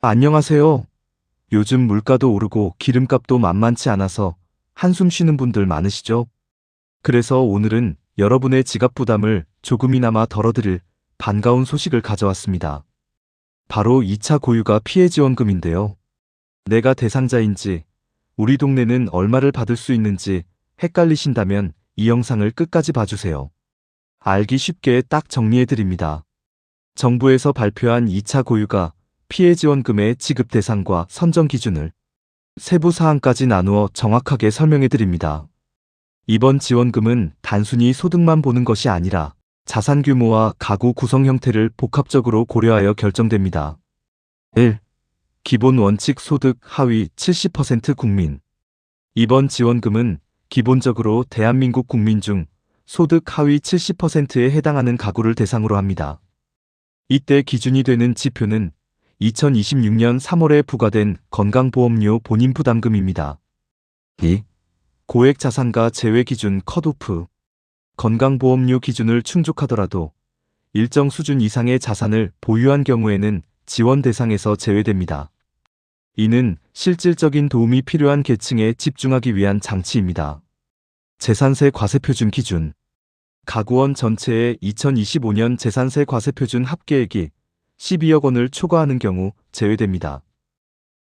안녕하세요. 요즘 물가도 오르고 기름값도 만만치 않아서 한숨 쉬는 분들 많으시죠? 그래서 오늘은 여러분의 지갑 부담을 조금이나마 덜어드릴 반가운 소식을 가져왔습니다. 바로 2차 고유가 피해 지원금인데요. 내가 대상자인지, 우리 동네는 얼마를 받을 수 있는지 헷갈리신다면 이 영상을 끝까지 봐주세요. 알기 쉽게 딱 정리해드립니다. 정부에서 발표한 2차 고유가 피해 지원금의 지급 대상과 선정 기준을 세부 사항까지 나누어 정확하게 설명해 드립니다. 이번 지원금은 단순히 소득만 보는 것이 아니라 자산 규모와 가구 구성 형태를 복합적으로 고려하여 결정됩니다. 1. 기본 원칙 소득 하위 70% 국민. 이번 지원금은 기본적으로 대한민국 국민 중 소득 하위 70%에 해당하는 가구를 대상으로 합니다. 이때 기준이 되는 지표는 2026년 3월에 부과된 건강보험료 본인부담금입니다. 2. 고액 자산가 제외 기준 컷오프. 건강보험료 기준을 충족하더라도 일정 수준 이상의 자산을 보유한 경우에는 지원 대상에서 제외됩니다. 이는 실질적인 도움이 필요한 계층에 집중하기 위한 장치입니다. 재산세 과세표준 기준. 가구원 전체의 2025년 재산세 과세표준 합계액이 12억 원을 초과하는 경우 제외됩니다.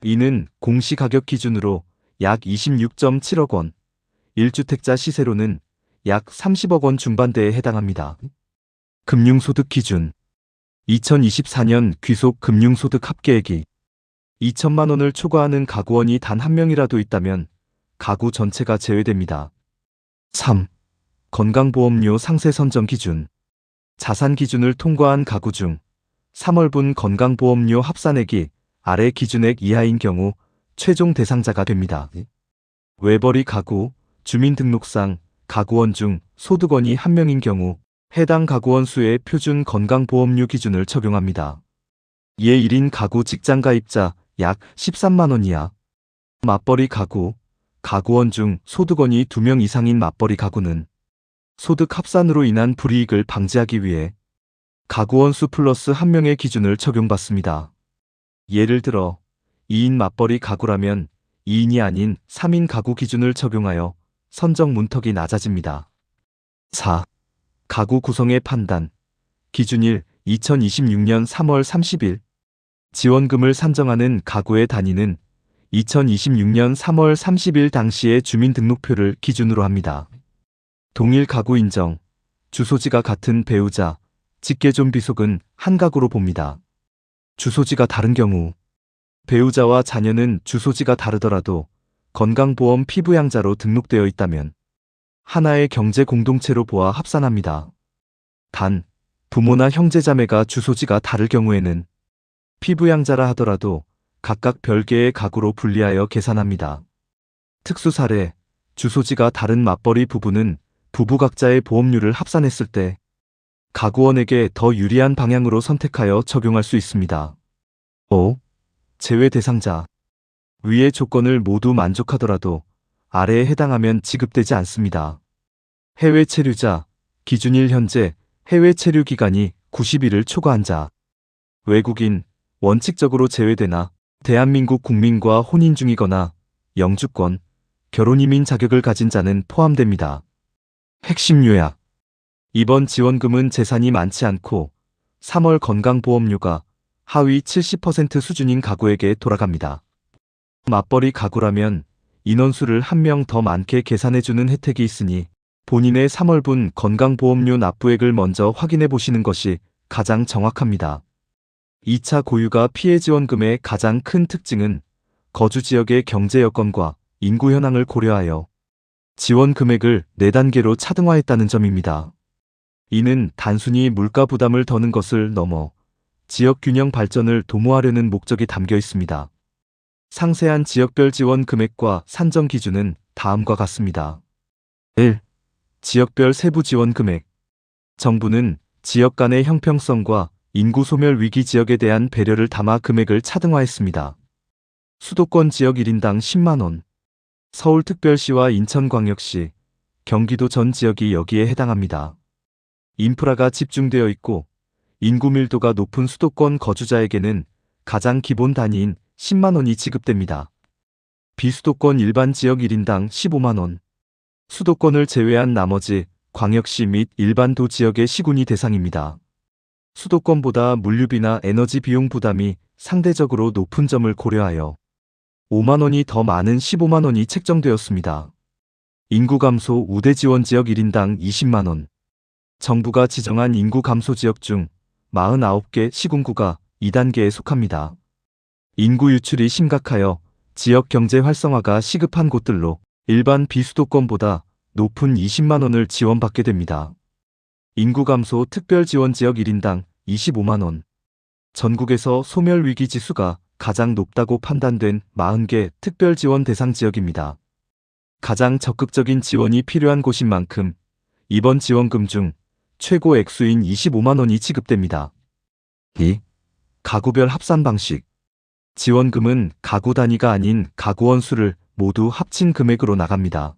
이는 공시가격 기준으로 약 26.7억 원, 1주택자 시세로는 약 30억 원 중반대에 해당합니다. 금융소득 기준. 2024년 귀속 금융소득 합계액이 2천만 원을 초과하는 가구원이 단 한 명이라도 있다면 가구 전체가 제외됩니다. 3. 건강보험료 상세 선정 기준. 자산 기준을 통과한 가구 중 3월분 건강보험료 합산액이 아래 기준액 이하인 경우 최종 대상자가 됩니다. 외벌이 가구, 주민등록상 가구원 중 소득원이 한 명인 경우 해당 가구원 수의 표준 건강보험료 기준을 적용합니다. 이에 1인 가구 직장가입자 약 13만 원 이하. 맞벌이 가구, 가구원 중 소득원이 2명 이상인 맞벌이 가구는 소득 합산으로 인한 불이익을 방지하기 위해 가구원 수 플러스 1명의 기준을 적용받습니다. 예를 들어 2인 맞벌이 가구라면 2인이 아닌 3인 가구 기준을 적용하여 선정 문턱이 낮아집니다. 4. 가구 구성의 판단. 기준일 2026년 3월 30일. 지원금을 산정하는 가구의 단위는 2026년 3월 30일 당시의 주민등록표를 기준으로 합니다. 동일 가구 인정. 주소지가 같은 배우자, 직계존 비속은 한 가구로 봅니다. 주소지가 다른 경우 배우자와 자녀는 주소지가 다르더라도 건강보험 피부양자로 등록되어 있다면 하나의 경제 공동체로 보아 합산합니다. 단, 부모나 형제자매가 주소지가 다를 경우에는 피부양자라 하더라도 각각 별개의 가구로 분리하여 계산합니다. 특수 사례, 주소지가 다른 맞벌이 부부는 부부 각자의 보험료를 합산했을 때 가구원에게 더 유리한 방향으로 선택하여 적용할 수 있습니다. 5. 제외 대상자. 위의 조건을 모두 만족하더라도 아래에 해당하면 지급되지 않습니다. 해외 체류자. 기준일 현재 해외 체류 기간이 90일을 초과한 자. 외국인. 원칙적으로 제외되나 대한민국 국민과 혼인 중이거나 영주권, 결혼이민 자격을 가진 자는 포함됩니다. 핵심 요약. 이번 지원금은 재산이 많지 않고 3월 건강보험료가 하위 70% 수준인 가구에게 돌아갑니다. 맞벌이 가구라면 인원수를 한 명 더 많게 계산해주는 혜택이 있으니 본인의 3월분 건강보험료 납부액을 먼저 확인해 보시는 것이 가장 정확합니다. 2차 고유가 피해 지원금의 가장 큰 특징은 거주 지역의 경제 여건과 인구 현황을 고려하여 지원 금액을 4단계로 차등화했다는 점입니다. 이는 단순히 물가 부담을 더는 것을 넘어 지역 균형 발전을 도모하려는 목적이 담겨 있습니다. 상세한 지역별 지원 금액과 산정 기준은 다음과 같습니다. 1. 지역별 세부 지원 금액. 정부는 지역 간의 형평성과 인구 소멸 위기 지역에 대한 배려를 담아 금액을 차등화했습니다. 수도권 지역 1인당 10만 원. 서울특별시와 인천광역시, 경기도 전 지역이 여기에 해당합니다. 인프라가 집중되어 있고 인구 밀도가 높은 수도권 거주자에게는 가장 기본 단위인 10만 원이 지급됩니다. 비수도권 일반 지역 1인당 15만 원. 수도권을 제외한 나머지 광역시 및 일반 도 지역의 시군이 대상입니다. 수도권보다 물류비나 에너지 비용 부담이 상대적으로 높은 점을 고려하여 5만 원이 더 많은 15만 원이 책정되었습니다. 인구 감소 우대 지원 지역 1인당 20만 원. 정부가 지정한 인구 감소 지역 중 49개 시군구가 2단계에 속합니다. 인구 유출이 심각하여 지역 경제 활성화가 시급한 곳들로 일반 비수도권보다 높은 20만 원을 지원받게 됩니다. 인구 감소 특별 지원 지역 1인당 25만 원. 전국에서 소멸 위기 지수가 가장 높다고 판단된 40개 특별 지원 대상 지역입니다. 가장 적극적인 지원이 필요한 곳인 만큼 이번 지원금 중 최고 액수인 25만 원이 지급됩니다. 2. 가구별 합산 방식. 지원금은 가구 단위가 아닌 가구원 수를 모두 합친 금액으로 나갑니다.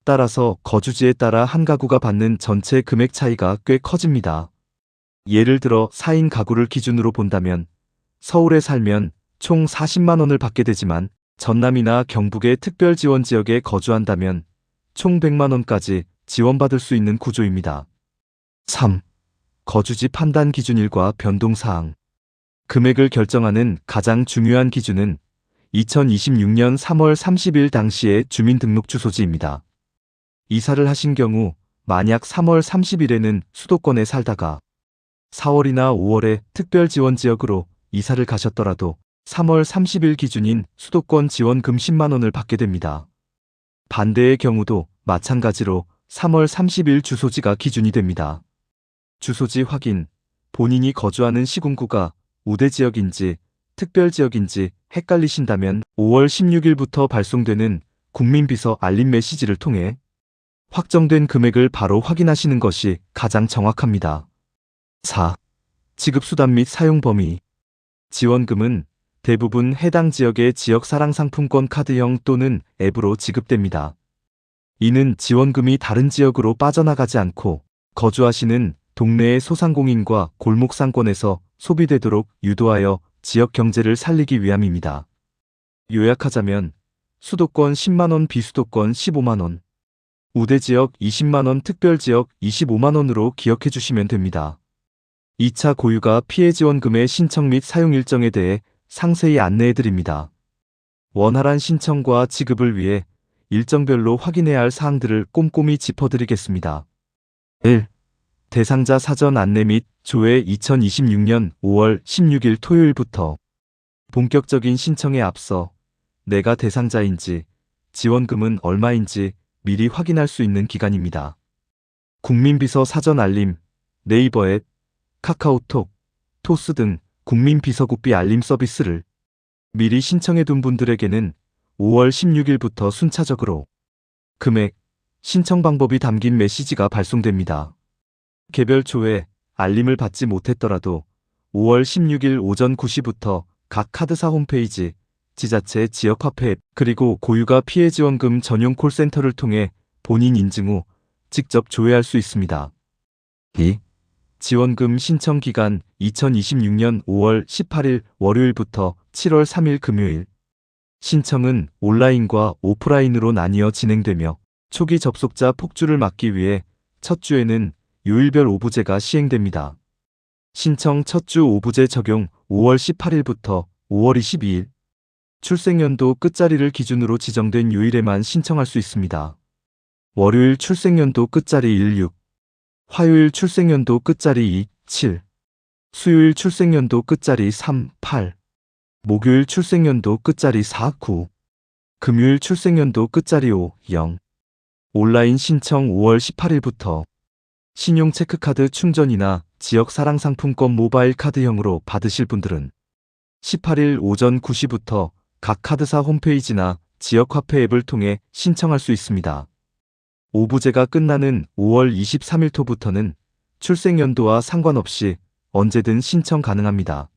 따라서 거주지에 따라 한 가구가 받는 전체 금액 차이가 꽤 커집니다. 예를 들어 4인 가구를 기준으로 본다면 서울에 살면 총 40만 원을 받게 되지만 전남이나 경북의 특별 지원 지역에 거주한다면 총 100만 원까지 지원받을 수 있는 구조입니다. 3. 거주지 판단 기준일과 변동사항. 금액을 결정하는 가장 중요한 기준은 2026년 3월 30일 당시의 주민등록주소지입니다. 이사를 하신 경우 만약 3월 30일에는 수도권에 살다가 4월이나 5월에 특별지원지역으로 이사를 가셨더라도 3월 30일 기준인 수도권 지원금 10만 원을 받게 됩니다. 반대의 경우도 마찬가지로 3월 30일 주소지가 기준이 됩니다. 주소지 확인, 본인이 거주하는 시군구가 우대지역인지 특별지역인지 헷갈리신다면 5월 16일부터 발송되는 국민비서 알림 메시지를 통해 확정된 금액을 바로 확인하시는 것이 가장 정확합니다. 4. 지급수단 및 사용 범위. 지원금은 대부분 해당 지역의 지역사랑상품권 카드형 또는 앱으로 지급됩니다. 이는 지원금이 다른 지역으로 빠져나가지 않고 거주하시는 동네의 소상공인과 골목상권에서 소비되도록 유도하여 지역 경제를 살리기 위함입니다. 요약하자면 수도권 10만원, 비수도권 15만원, 우대지역 20만원, 특별지역 25만원으로 기억해 주시면 됩니다. 2차 고유가 피해지원금의 신청 및 사용 일정에 대해 상세히 안내해 드립니다. 원활한 신청과 지급을 위해 일정별로 확인해야 할 사항들을 꼼꼼히 짚어드리겠습니다. 1. 대상자 사전 안내 및 조회. 2026년 5월 16일 토요일부터 본격적인 신청에 앞서 내가 대상자인지 지원금은 얼마인지 미리 확인할 수 있는 기간입니다. 국민비서 사전 알림, 네이버 앱, 카카오톡, 토스 등 국민비서국비 알림 서비스를 미리 신청해둔 분들에게는 5월 16일부터 순차적으로 금액, 신청 방법이 담긴 메시지가 발송됩니다. 개별 조회, 알림을 받지 못했더라도 5월 16일 오전 9시부터 각 카드사 홈페이지, 지자체 지역화폐 앱, 그리고 고유가 피해지원금 전용 콜센터를 통해 본인 인증 후 직접 조회할 수 있습니다. 2. 지원금 신청 기간 2026년 5월 18일 월요일부터 7월 3일 금요일. 신청은 온라인과 오프라인으로 나뉘어 진행되며 초기 접속자 폭주를 막기 위해 첫 주에는 요일별 오부제가 시행됩니다. 신청 첫 주 오부제 적용 5월 18일부터 5월 22일. 출생연도 끝자리를 기준으로 지정된 요일에만 신청할 수 있습니다. 월요일 출생연도 끝자리 16, 화요일 출생연도 끝자리 2, 7, 수요일 출생연도 끝자리 3, 8, 목요일 출생연도 끝자리 4, 9, 금요일 출생연도 끝자리 5, 0. 온라인 신청 5월 18일부터 신용체크카드 충전이나 지역사랑상품권 모바일 카드형으로 받으실 분들은 18일 오전 9시부터 각 카드사 홈페이지나 지역화폐 앱을 통해 신청할 수 있습니다. 오부제가 끝나는 5월 23일토부터는 출생연도와 상관없이 언제든 신청 가능합니다.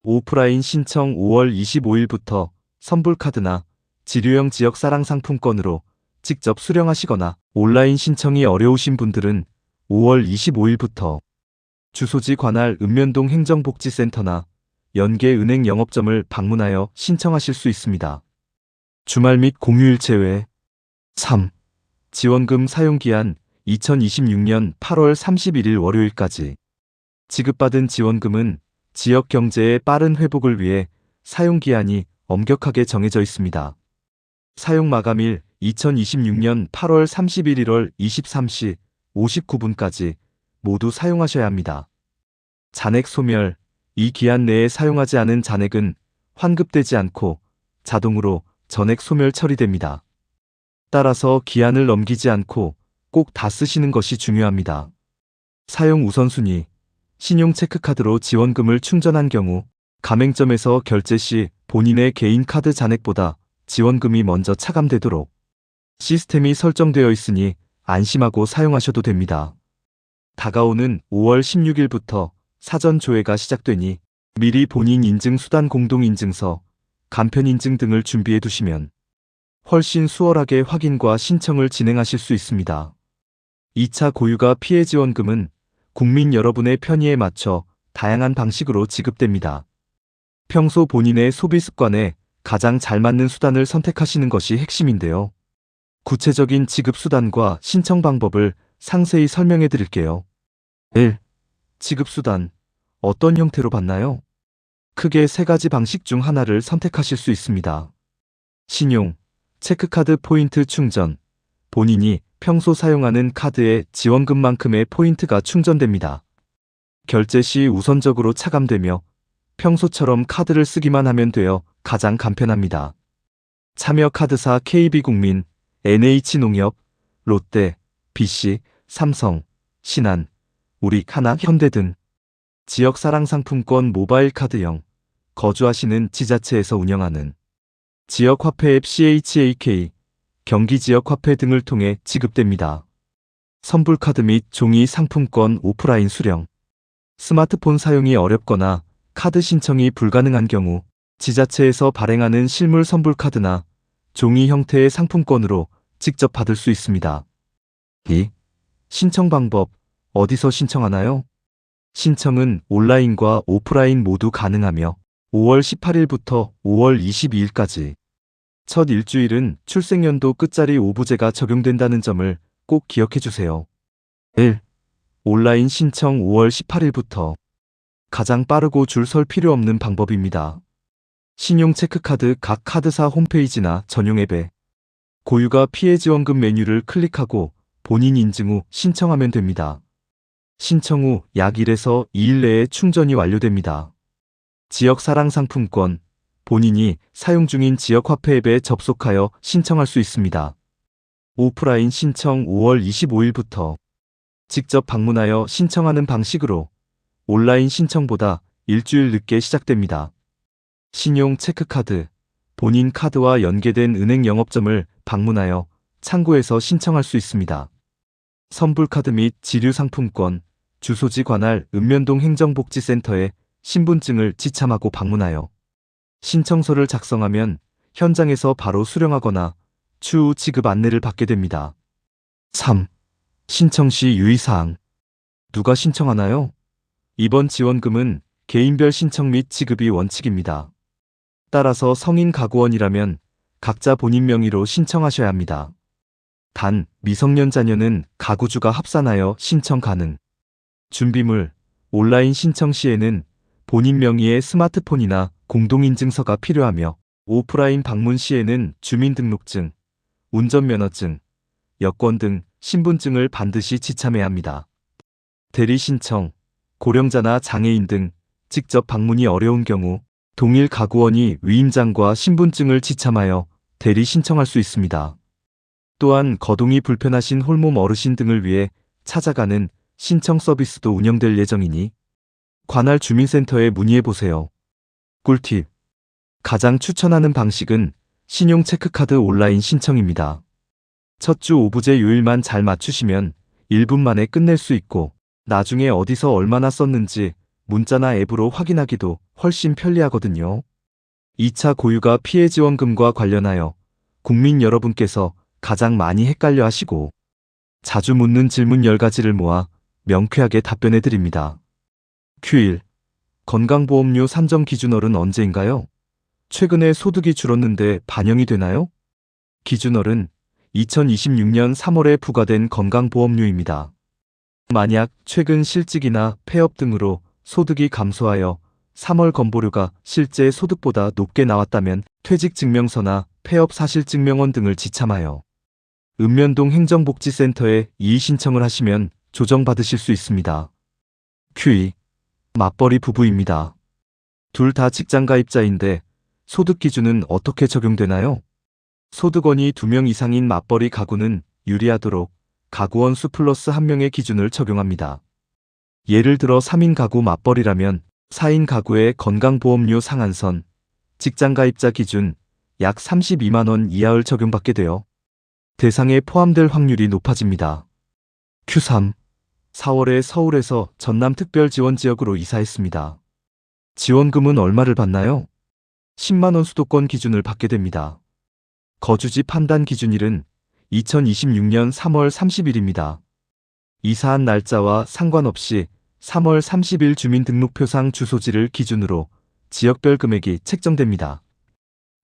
오프라인 신청 5월 25일부터 선불카드나 지류형 지역사랑상품권으로 직접 수령하시거나 온라인 신청이 어려우신 분들은 5월 25일부터 주소지 관할 읍면동 행정복지센터나 연계 은행 영업점을 방문하여 신청하실 수 있습니다. 주말 및 공휴일 제외. 3. 지원금 사용기한 2026년 8월 31일 월요일까지. 지급받은 지원금은 지역 경제의 빠른 회복을 위해 사용기한이 엄격하게 정해져 있습니다. 사용 마감일 2026년 8월 31일 23시 59분까지 모두 사용하셔야 합니다. 잔액 소멸. 이 기한 내에 사용하지 않은 잔액은 환급되지 않고 자동으로 전액 소멸 처리됩니다. 따라서 기한을 넘기지 않고 꼭 다 쓰시는 것이 중요합니다. 사용 우선순위. 신용체크카드로 지원금을 충전한 경우 가맹점에서 결제 시 본인의 개인 카드 잔액보다 지원금이 먼저 차감되도록 시스템이 설정되어 있으니 안심하고 사용하셔도 됩니다. 다가오는 5월 16일부터 사전 조회가 시작되니 미리 본인 인증 수단 공동인증서, 간편인증 등을 준비해 두시면 훨씬 수월하게 확인과 신청을 진행하실 수 있습니다. 2차 고유가 피해 지원금은 국민 여러분의 편의에 맞춰 다양한 방식으로 지급됩니다. 평소 본인의 소비 습관에 가장 잘 맞는 수단을 선택하시는 것이 핵심인데요. 구체적인 지급 수단과 신청 방법을 상세히 설명해 드릴게요. 1. 지급 수단. 어떤 형태로 받나요? 크게 세 가지 방식 중 하나를 선택하실 수 있습니다. 신용, 체크카드 포인트 충전. 본인이 평소 사용하는 카드에 지원금만큼의 포인트가 충전됩니다. 결제 시 우선적으로 차감되며 평소처럼 카드를 쓰기만 하면 되어 가장 간편합니다. 참여 카드사 KB국민, NH농협, 롯데, BC, 삼성, 신한, 우리, 하나, 현대 등 지역 사랑 상품권 모바일 카드형, 거주하시는 지자체에서 운영하는 지역 화폐 앱 CHAK, 경기 지역 화폐 등을 통해 지급됩니다. 선불카드 및 종이 상품권 오프라인 수령. 스마트폰 사용이 어렵거나 카드 신청이 불가능한 경우 지자체에서 발행하는 실물 선불카드나 종이 형태의 상품권으로 직접 받을 수 있습니다. 2. 신청 방법. 어디서 신청하나요? 신청은 온라인과 오프라인 모두 가능하며 5월 18일부터 5월 22일까지 첫 일주일은 출생연도 끝자리 5부제가 적용된다는 점을 꼭 기억해 주세요. 1. 온라인 신청 5월 18일부터 가장 빠르고 줄 설 필요 없는 방법입니다. 신용체크카드 각 카드사 홈페이지나 전용 앱에 고유가 피해 지원금 메뉴를 클릭하고 본인 인증 후 신청하면 됩니다. 신청 후 약 1에서 2일 내에 충전이 완료됩니다. 지역 사랑 상품권. 본인이 사용 중인 지역 화폐 앱에 접속하여 신청할 수 있습니다. 오프라인 신청 5월 25일부터 직접 방문하여 신청하는 방식으로 온라인 신청보다 일주일 늦게 시작됩니다. 신용 체크카드. 본인 카드와 연계된 은행 영업점을 방문하여 창구에서 신청할 수 있습니다. 선불카드 및 지류상품권. 주소지 관할 읍면동 행정복지센터에 신분증을 지참하고 방문하여 신청서를 작성하면 현장에서 바로 수령하거나 추후 지급 안내를 받게 됩니다. 3. 신청 시 유의사항. 누가 신청하나요? 이번 지원금은 개인별 신청 및 지급이 원칙입니다. 따라서 성인 가구원이라면 각자 본인 명의로 신청하셔야 합니다. 단, 미성년 자녀는 가구주가 합산하여 신청 가능. 준비물. 온라인 신청 시에는 본인 명의의 스마트폰이나 공동인증서가 필요하며 오프라인 방문 시에는 주민등록증, 운전면허증, 여권 등 신분증을 반드시 지참해야 합니다. 대리 신청. 고령자나 장애인 등 직접 방문이 어려운 경우 동일 가구원이 위임장과 신분증을 지참하여 대리 신청할 수 있습니다. 또한 거동이 불편하신 홀몸 어르신 등을 위해 찾아가는 신청 서비스도 운영될 예정이니 관할 주민센터에 문의해보세요. 꿀팁. 가장 추천하는 방식은 신용체크카드 온라인 신청입니다. 첫 주 오부제 요일만 잘 맞추시면 1분 만에 끝낼 수 있고 나중에 어디서 얼마나 썼는지 문자나 앱으로 확인하기도 훨씬 편리하거든요. 2차 고유가 피해 지원금과 관련하여 국민 여러분께서 가장 많이 헷갈려 하시고 자주 묻는 질문 10가지를 모아 명쾌하게 답변해 드립니다. Q1. 건강보험료 산정 기준월은 언제인가요? 최근에 소득이 줄었는데 반영이 되나요? 기준월은 2026년 3월에 부과된 건강보험료입니다. 만약 최근 실직이나 폐업 등으로 소득이 감소하여 3월 건보료가 실제 소득보다 높게 나왔다면 퇴직증명서나 폐업 사실증명원 등을 지참하여 읍면동 행정복지센터에 이의 신청을 하시면 조정받으실 수 있습니다. q2. 맞벌이 부부입니다. 둘 다 직장가입자인데 소득 기준은 어떻게 적용되나요? 소득원이 2명 이상인 맞벌이 가구는 유리하도록 가구원 수 플러스 1명의 기준을 적용합니다. 예를 들어 3인 가구 맞벌이라면 4인 가구의 건강보험료 상한선, 직장가입자 기준 약 32만원 이하를 적용받게 되어 대상에 포함될 확률이 높아집니다. q3. 4월에 서울에서 전남특별지원지역으로 이사했습니다. 지원금은 얼마를 받나요? 10만원 수도권 기준을 받게 됩니다. 거주지 판단 기준일은 2026년 3월 30일입니다. 이사한 날짜와 상관없이 3월 30일 주민등록표상 주소지를 기준으로 지역별 금액이 책정됩니다.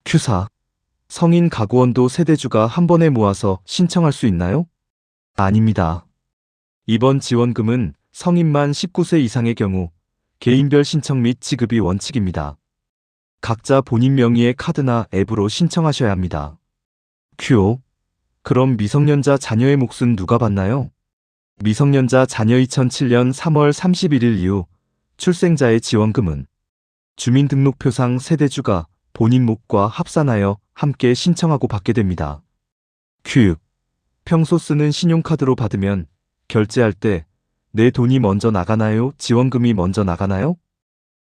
q4. 성인 가구원도 세대주가 한 번에 모아서 신청할 수 있나요? 아닙니다. 이번 지원금은 성인만 19세 이상의 경우 개인별 신청 및 지급이 원칙입니다. 각자 본인 명의의 카드나 앱으로 신청하셔야 합니다. q5. 그럼 미성년자 자녀의 몫은 누가 받나요? 미성년자 자녀 2007년 3월 31일 이후 출생자의 지원금은 주민등록표상 세대주가 본인 몫과 합산하여 함께 신청하고 받게 됩니다. q6. 평소 쓰는 신용카드로 받으면 결제할 때 내 돈이 먼저 나가나요? 지원금이 먼저 나가나요?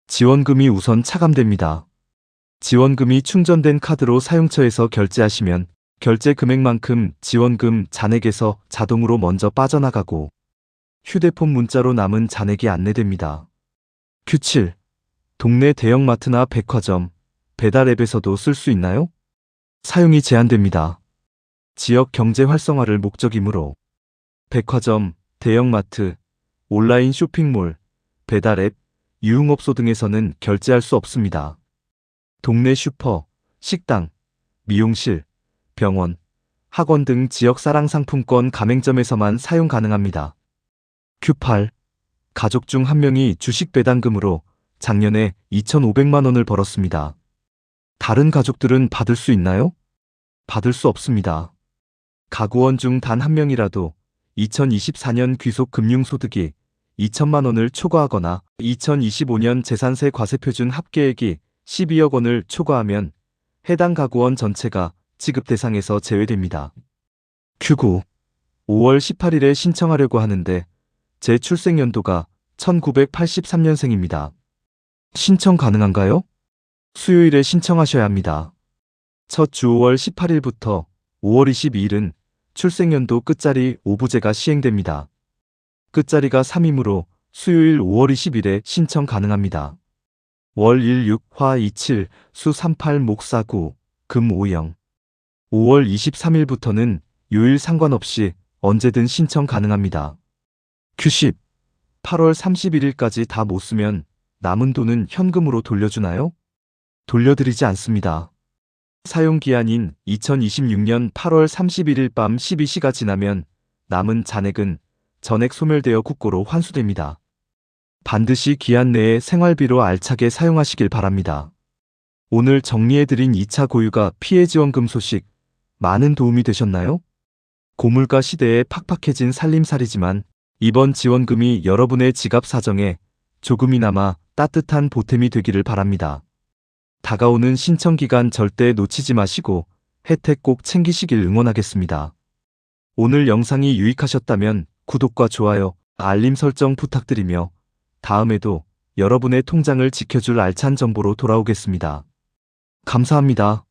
지원금이 우선 차감됩니다. 지원금이 충전된 카드로 사용처에서 결제하시면 결제 금액만큼 지원금 잔액에서 자동으로 먼저 빠져나가고 휴대폰 문자로 남은 잔액이 안내됩니다. q7. 동네 대형마트나 백화점, 배달 앱에서도 쓸 수 있나요? 사용이 제한됩니다. 지역 경제 활성화를 목적이므로 백화점, 대형마트, 온라인 쇼핑몰, 배달 앱, 유흥업소 등에서는 결제할 수 없습니다. 동네 슈퍼, 식당, 미용실, 병원, 학원 등 지역 사랑상품권 가맹점에서만 사용 가능합니다. q8. 가족 중 한 명이 주식 배당금으로 작년에 2,500만 원을 벌었습니다. 다른 가족들은 받을 수 있나요? 받을 수 없습니다. 가구원 중 단 한 명이라도 2024년 귀속금융소득이 2천만 원을 초과하거나 2025년 재산세 과세표준 합계액이 12억 원을 초과하면 해당 가구원 전체가 지급 대상에서 제외됩니다. q9. 5월 18일에 신청하려고 하는데 제 출생연도가 1983년생입니다. 신청 가능한가요? 수요일에 신청하셔야 합니다. 첫 주 5월 18일부터 5월 22일은 출생연도 끝자리 5부제가 시행됩니다. 끝자리가 3이므로 수요일 5월 20일에 신청 가능합니다. 월 1, 6, 화 2, 7, 수 3, 8, 목 4, 9, 금 5, 0. 5월 23일부터는 요일 상관없이 언제든 신청 가능합니다. q10. 8월 31일까지 다 못 쓰면 남은 돈은 현금으로 돌려주나요? 돌려드리지 않습니다. 사용기한인 2026년 8월 31일 밤 12시가 지나면 남은 잔액은 전액 소멸되어 국고로 환수됩니다. 반드시 기한 내에 생활비로 알차게 사용하시길 바랍니다. 오늘 정리해드린 2차 고유가 피해지원금 소식 많은 도움이 되셨나요? 고물가 시대에 팍팍해진 살림살이지만 이번 지원금이 여러분의 지갑 사정에 조금이나마 따뜻한 보탬이 되기를 바랍니다. 다가오는 신청기간 절대 놓치지 마시고 혜택 꼭 챙기시길 응원하겠습니다. 오늘 영상이 유익하셨다면 구독과 좋아요, 알림 설정 부탁드리며 다음에도 여러분의 통장을 지켜줄 알찬 정보로 돌아오겠습니다. 감사합니다.